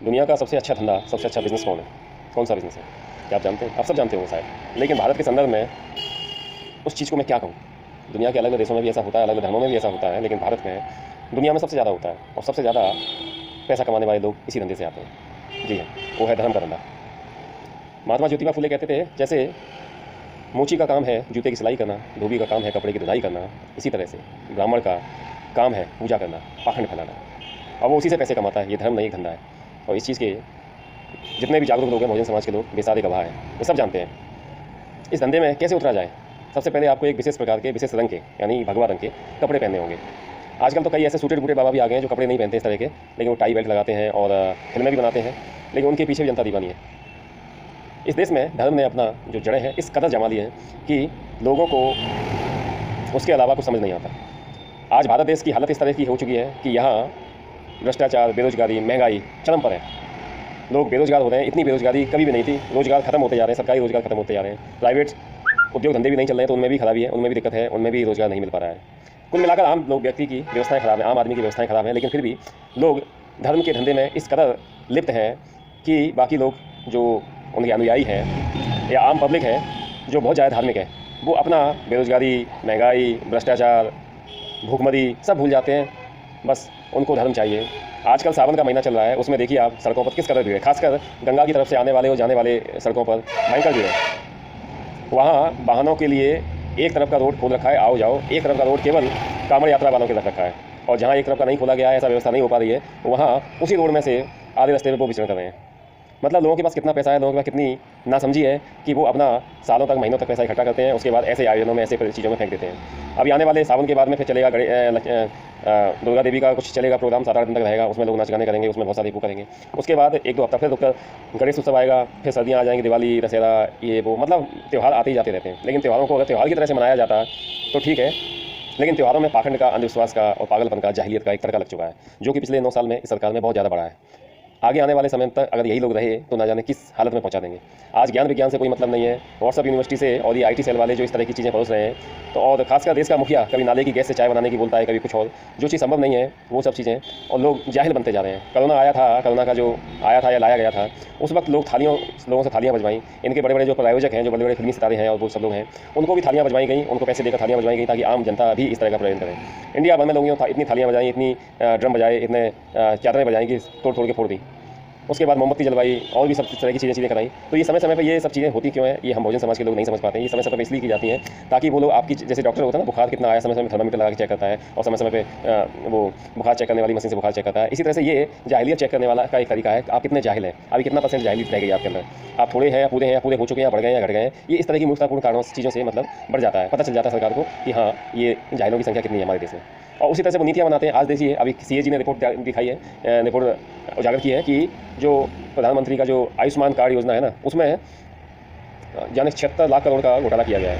दुनिया का सबसे अच्छा धंधा, सबसे अच्छा बिज़नेस कौन है? कौन सा बिज़नेस है? क्या आप जानते हैं? आप सब जानते होंगे शायद। लेकिन भारत के संदर्भ में उस चीज़ को मैं क्या कहूँ? दुनिया के अलग-अलग देशों में भी ऐसा होता है, अलग-अलग धर्मों में भी ऐसा होता है, लेकिन भारत में दुनिया में सबसे ज़्यादा होता है और सबसे ज़्यादा पैसा कमाने वाले लोग इसी धंधे से आते हैं। जी हाँ, वो है धर्म का धंधा। महात्मा ज्योतिबा फुले कहते थे, जैसे मोची का काम है जूते की सिलाई करना, धोबी का काम है कपड़े की धुलाई करना, इसी तरह से ब्राह्मण का काम है पूजा करना, पाखंड फैलाना, और वो उसी से पैसे कमाता है। ये धर्म नहीं, एक धंधा है। और इस चीज़ के जितने भी जागरूक लोग हैं, बहुजन समाज के लोग, बेसारे गवाह हैं, वो सब जानते हैं। इस धंधे में कैसे उतरा जाए? सबसे पहले आपको एक विशेष प्रकार के, विशेष रंग के, यानी भगवा रंग के कपड़े पहनने होंगे। आजकल तो कई ऐसे सूटेड बूटे बाबा भी आ गए हैं जो कपड़े नहीं पहनते इस तरह के, लेकिन वो टाई बेल्ट लगाते हैं और फिल्में भी बनाते हैं, लेकिन उनके पीछे भी जनता दीवानी है। इस देश में धर्म ने अपना जो जड़ें हैं इस कदर जमा ली हैं कि लोगों को उसके अलावा कुछ समझ नहीं आता। आज भारत देश की हालत इस तरह की हो चुकी है कि यहाँ भ्रष्टाचार, बेरोजगारी, महंगाई चरम पर है। लोग बेरोजगार हो रहे हैं। इतनी बेरोजगारी कभी भी नहीं थी। रोजगार खत्म होते जा रहे हैं, सरकारी रोजगार खत्म होते जा रहे हैं, प्राइवेट उद्योग धंधे भी नहीं चल रहे हैं, तो उनमें भी खराबी है, उनमें भी दिक्कत है, उनमें भी रोजगार नहीं मिल पा रहा है। कुल मिलाकर आम लोग, व्यक्ति की व्यवस्थाएं खराब हैं, आम आदमी की व्यवस्थाएं खराब हैं, लेकिन फिर भी लोग धर्म के धंधे में इस कदर लिप्त हैं कि बाकी लोग जो उनके अनुयायी हैं या आम पब्लिक है जो बहुत ज़्यादा धार्मिक है, वो अपना बेरोजगारी, महंगाई, भ्रष्टाचार, भूखमरी सब भूल जाते हैं। बस उनको धर्म चाहिए। आजकल सावन का महीना चल रहा है, उसमें देखिए आप सड़कों पर किस कदर भीड़ है, खासकर गंगा की तरफ से आने वाले और जाने वाले सड़कों पर भयंकर भीड़ है। वहाँ वाहनों के लिए एक तरफ का रोड खोल रखा है, आओ जाओ, एक तरफ का रोड केवल कांवड़ यात्रा वालों के लिए रखा है, और जहाँ एक तरफ का नहीं खोला गया है, ऐसा व्यवस्था नहीं हो पा रही है, वहाँ उसी रोड में से आधे रास्ते में वो विचरण कर रहे हैं। मतलब लोगों के पास कितना पैसा है, लोगों के पास कितनी नासमझी है कि वो अपना सालों तक, महीनों तक पैसा इकट्ठा करते हैं, उसके बाद ऐसे आयोजनों में, ऐसे चीज़ों में फेंक देते हैं। अभी आने वाले सावन के बाद में फिर चलेगा दुर्गा देवी का कुछ चलेगा प्रोग्राम, 7-8 दिन तक रहेगा, उसमें लोग नाच गाने करेंगे, उसमें बहुत सारे वो करेंगे। उसके बाद 1-2 हफ्ता फिर रुककर गणेश उत्सव आएगा, फिर सर्दियाँ आ जाएंगी, दिवाली, दशहरा, ये वो, मतलब त्यौहार आते ही जाते रहते हैं। लेकिन त्योहारों को अगर त्यौहार की तरह से मनाया जाता तो ठीक है, लेकिन त्योहारों में पाखंड का, अंधविश्वास का और पागलपन का, जाहिलियत का एक तड़का लग चुका है, जो कि पिछले 9 साल में इस सरकार में बहुत ज़्यादा बढ़ा है। आगे आने वाले समय तक अगर यही लोग रहे तो ना जाने किस हालत में पहुंचा देंगे। आज ज्ञान विज्ञान से कोई मतलब नहीं है। व्हाट्सएप यूनिवर्सिटी से और ये IT सेल वाले जो इस तरह की चीज़ें परोस रहे हैं, तो और खासकर देश का मुखिया कभी नाले की गैस से चाय बनाने की बोलता है, कभी कुछ और, जो चीज़ संभव नहीं है वो सब चीज़ें, और लोग जाहिल बनते जा रहे हैं। कोरोना आया था, कोरोना का जो आया था या लाया गया था, उस वक्त लोगों से थालियाँ बजवाईं। इनके बड़े बड़े जो प्रायोजक हैं, जो बड़े बड़े फिल्मी सितारे हैं और वो सब लोग हैं, उनको भी थालियाँ बजवाई गई, उनको पैसे देकर थालियाँ बजवाई गई ताकि आम जनता भी इस तरह का प्रयोग करें। इंडिया भर में लोगों इतनी थालियाँ बजाई, इतनी ड्रम बजाए, इतने चादरें बजाई कि तोड़ तोड़ के फोड़ दी। उसके बाद मोमबत्ती जलवाई और भी सब तरह की चीज़ें कराई। तो ये समय समय पे ये सब चीज़ें होती क्यों हैं, ये हम बहुजन समाज के लोग नहीं समझ पाते हैं। ये समय समय पे इसलिए की जाती हैं ताकि वो लोग आपकी, जैसे डॉक्टर होता है ना, बुखार कितना आया समय समय थर्मामीटर लगा के चेक करता है, और समय समय पे वो बुखार चेक करने वाली मशीन से बुखार चेक करता है। इसी तरह से ये जाहिलियत चेक करने वाला का एक तरीका है। आप कितने जाहिल हैं, अभी कितना % जाहिलियत रह गई आपके अंदर, आप थोड़े हैं या पूरे हो चुके हैं, या बढ़ गए या घट गए हैं। ये इस तरह की मूर्खतापूर्ण कारणों चीज़ों से मतलब बढ़ जाता है, पता चल जाता है सरकार को कि हाँ, ये जाहिलों की संख्या कितनी है हमारे देश में। और उसी तरह से वो नीतियाँ बनाते हैं। आज देखिए, अभी CAG ने रिपोर्ट दिखाई है, रिपोर्ट उजागर की है कि जो प्रधानमंत्री का जो आयुष्मान कार्ड योजना है ना, उसमें यानी 76 लाख करोड़ का घोटाला किया गया है।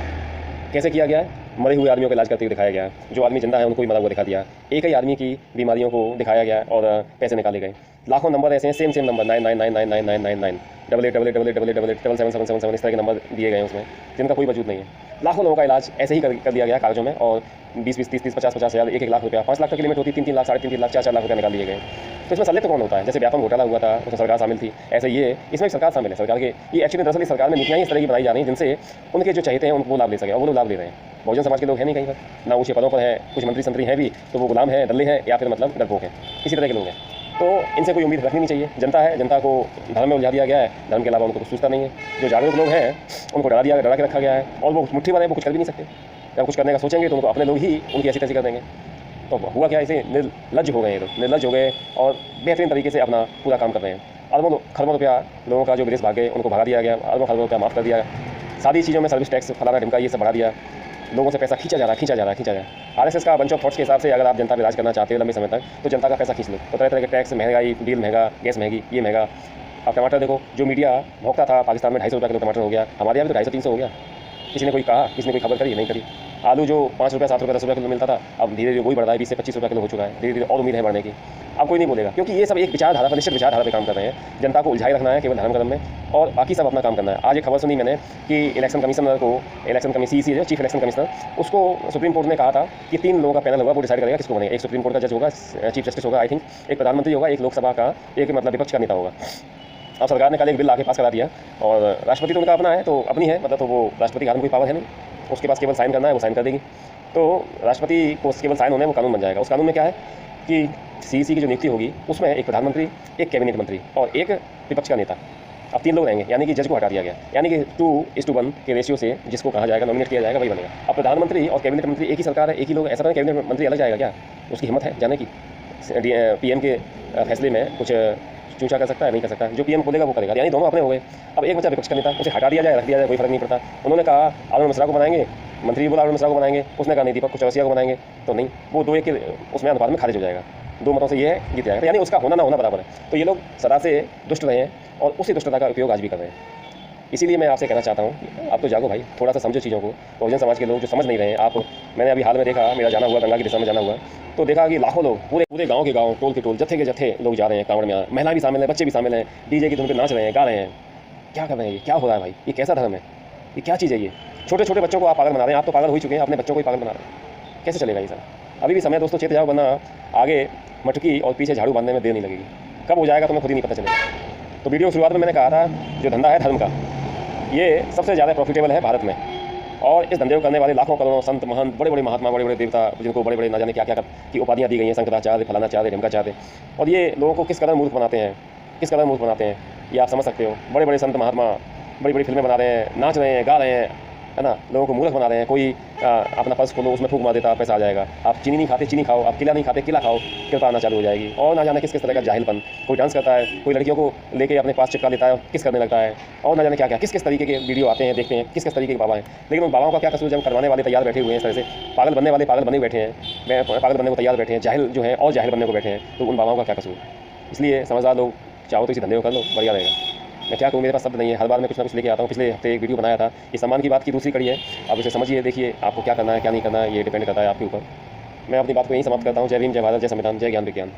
कैसे किया गया है? मरे हुए आदमियों का इलाज करते हुए दिखाया गया। जो आदमी जिंदा है उनको भी मरा हुआ दिखा दिया। एक ही आदमी की बीमारियों को दिखाया गया और पैसे निकाले गए। लाखों नंबर ऐसे हैं, सेम नंबर 99999999 888888887777 इस तरह के नंबर दिए गए हैं उसमें, जिनका कोई वजूद नहीं है। लाखों लोगों का इलाज ऐसे ही कर दिया गया कागजों में, और 20-20, 30-30, 50-50 हज़ार, 1-1 लाख रुपया, 5 लाख तक की लिमिट होती, 3-3 लाख, 3.5 लाख, 4-4 लाख रुपया निकाल दिए गए। तो इसमें संलिप्त कौन होता है? जैसे व्यापम घोटाला हुआ था, उसमें सरकार शामिल थी, ऐसे ये इसमें सरकार शामिल है। सरकार के ये एक्चुअली दरअसल सरकार में नीतियाँ इस तरह की बनाई जा रही हैं जिनसे उनके जो चाहते हैं उनको लाभ ले सके, और वो लोग लाभ ले रहे हैं। बहुजन समाज के लोग हैं नहीं कहीं पर, ना ऊँचे पदों पर हैं, कुछ मंत्री संतरी हैं भी तो वो गुलाम हैं, दल्ले हैं, या फिर मतलब डरपोक हैं, इसी तरह के लोग हैं। तो इनसे कोई उम्मीद रखनी नहीं चाहिए। जनता है, जनता को धर्म में उलझा दिया गया है, धर्म के अलावा उनको कुछ सूझता नहीं है। जो जागरूक लोग हैं उनको डरा के रखा गया है, और वो मुट्ठी वाले वो कुछ कर भी नहीं सकते। जब कुछ करने का सोचेंगे तो उनको अपने लोग ही उनकी ऐसी तैसी कर देंगे। तो हुआ क्या, ऐसे निर्लज्ज हो गए, निर्लज्ज हो गए और बेहतरीन तरीके से अपना पूरा काम कर रहे हैं। अरबों खरबों रुपया लोगों का जो विदेश भाग गए उनको भगा दिया गया, अरबों खरबों रुपया माफ़ कर दिया। सारी चीज़ों में सर्विस टैक्स फलाना ढिमका ये सब बढ़ा दिया। लोगों से पैसा खींचा जा रहा। RSS का बंच ऑफ थॉट्स के हिसाब से अगर आप जनता पे राज करना चाहते हो लंबे समय तक, तो जनता का पैसा खींच लो। तो तरह तरह के टैक्स, महंगाई, डील महंगा, गैस महंगी, ये महंगा। अब टमाटर देखो, जो मीडिया भोगता था पाकिस्तान में 250 रुपये किलो टमाटर हो गया, हमारे यहाँ भी तो 250-300 हो गया। किसी ने कोई कहा, किसी ने कोई खबर करी? नहीं करी। आलू जो 5 रुपये 7 रुपये 10 रुपये किलो मिलता था, अब धीरे धीरे वही बढ़ रहा है, 20 से 25 रुपये किलो हो चुका है। धीरे धीरे और उम्मीद है बढ़ने की। अब कोई नहीं बोलेगा, क्योंकि ये सब एक विचारधारा पर, निश्चित विचारधारा पर काम कर रहे हैं। जनता को उलझाए रखना है केवल धर्म कर्म में, और बाकी सब अपना काम करना है। आज एक खबर सुनी मैंने कि इलेक्शन कमीशनर को, CEC जो चीफ इलेक्शन कमिश्नर, उसको सुप्रीम कोर्ट ने कहा था कि 3 लोगों का पैनल होगा, वो डिसाइड करेगा किसको बनेगा। एक सुप्रीम कोर्ट का जज होगा, चीफ जस्टिस होगा आई थिंक, एक प्रधानमंत्री होगा, एक लोकसभा का एक मतलब विपक्ष का नेता होगा। अब सरकार ने कल एक बिल आके पास करा दिया, और राष्ट्रपति तो उनका अपना है, तो अपनी है, मतलब तो वो राष्ट्रपति के हाथ में कोई पावर है नहीं, उसके पास केवल साइन करना है, वो साइन कर देगी। तो राष्ट्रपति को केवल साइन होने में वो कानून बन जाएगा। उस कानून में क्या है कि CEC की जो नियुक्ति होगी उसमें एक प्रधानमंत्री, एक कैबिनेट मंत्री और एक विपक्ष का नेता, अब 3 लोग रहेंगे। यानी कि जज को हटा दिया गया, यानी कि 2:1 के रेशियो से जिसको कहा जाएगा, नॉमिनेट किया जाएगा, वही बनेगा। अब प्रधानमंत्री और कैबिनेट मंत्री एक ही सरकार है, एक ही लोग, ऐसा नहीं कैबिनेट मंत्री अलग जाएगा क्या? उसकी हिम्मत है जाने की? PM के फैसले में कुछ चूचा कर सकता है? नहीं कर सकता। जो PM बोलेगा वो करेगा, यानी दोनों अपने हो गए। अब एक बचा विपक्ष का नेता, उसे हटा दिया जाए, रख दिया जाए, कोई फर्क नहीं पड़ता। उन्होंने कहा आनंद मिश्रा को बनाएंगे, मंत्री बोला आनंद मिश्रा को बनाएंगे, उसने कहा नहीं दीपक चौरसिया को बनाएंगे, तो नहीं, वो 2-1 के उसमें अनुपात में खारिज हो जाएगा, 2 मतों से ये है जीत जाएगा, यानी उसका होना ना होना बराबर है। तो ये लोग सदा से दुष्ट रहे हैं और उसी दुष्टता का उपयोग आज भी कर रहे हैं। इसीलिए मैं आपसे कहना चाहता हूँ, आप तो जागो भाई, थोड़ा सा समझो चीज़ों को। बहुजन समाज के लोग जो समझ नहीं रहे हैं, आप, मैंने अभी हाल में देखा, मेरा जाना हुआ गंगा की दिशा में जाना हुआ, तो देखा कि लाखों लोग, पूरे गांव के गांव, टोल के टोल, जत्थे के जत्थे लोग जा रहे हैं कांवड़ में। महिला भी शामिल हैं, बच्चे भी शामिल हैं, डीजे की धुन पे नाच रहे हैं, गा रहे हैं। क्या कर रहे हैं? ये क्या हो रहा है भाई? ये कैसा धर्म है? ये क्या चीज़ है? ये छोटे छोटे बच्चों को आप पागल बना रहे हैं। आप तो पागल हो ही चुके हैं, अपने बच्चों को ही पागल बना रहे हैं। कैसे चलेगा ये सर? अभी भी समय दोस्तों, चेत जाओ, वरना आगे मटकी और पीछे झाड़ू बांधने में देर नहीं लगेगी। कब हो जाएगा तुम्हें खुद ही नहीं पता चलेगा। तो वीडियो की शुरुआत में मैंने कहा था, जो धंधा है धर्म का, ये सबसे ज़्यादा प्रॉफिटेबल है भारत में, और इस धंधे को करने वाले लाखों करोड़ों संत महंत, बड़े बड़े महात्मा, बड़े बड़े देवता, जिनको बड़े बड़े ना जाने क्या क्या की उपाधियाँ दी गई हैं, शंकराचार्य, फलानाचार्य, ढिमकाचार्य, और ये लोगों को किस कदर मूर्ख बनाते हैं, किस कदर मूर्ख बनाते हैं, ये आप समझ सकते हो। बड़े बड़े संत महात्मा बड़ी बड़ी फिल्में बना रहे हैं, नाच रहे हैं, गा रहे हैं, है ना, लोगों को मूर्ख बना रहे हैं। कोई अपना पर्स खोलो, उसमें फूंक मार देता, पैसा आ जाएगा। आप चीनी नहीं खाते, चीनी खाओ। आप केला नहीं खाते, केला खाओ, कृपा आना चालू हो जाएगी। और ना जाने किस किस तरह का जाहिलपन। कोई डांस करता है, कोई लड़कियों को लेके अपने पास चिपका लेता है, किस करने लगता है, और ना जाने क्या क्या, किस किस तरीके के वीडियो आते हैं, देखते हैं, किस किस तरीके के बाबा हैं। लेकिन उन बाबाओं का क्या कसूर, जब करवाने वाले तैयार बैठे हुए हैं, इस तरह से पागल बनने वाले पागल बने बैठे हैं, पागल बनने को तैयार बैठे हैं, जाहिल जो है और जाहिल बनने को बैठे हैं, तो उन बाबाओं का क्या कसूर? इसलिए समझदार लोग चाहो तो इसी धंधे को कर लो, बढ़िया रहेगा। मैं क्या कहूँ, मेरे पास शब्द नहीं है, हर बार मैं कुछ ना कुछ लेके आता हूँ। पिछले हफ्ते एक वीडियो बनाया था, ये सम्मान की बात की दूसरी कड़ी है। आप इसे समझिए, देखिए, आपको क्या करना है क्या नहीं करना है, ये डिपेंड करता है आपके ऊपर। मैं अपनी बात को यहीं समाप्त करता हूँ। जय भीम, जय भारत, जय संविधान, जय ज्ञान विज्ञान।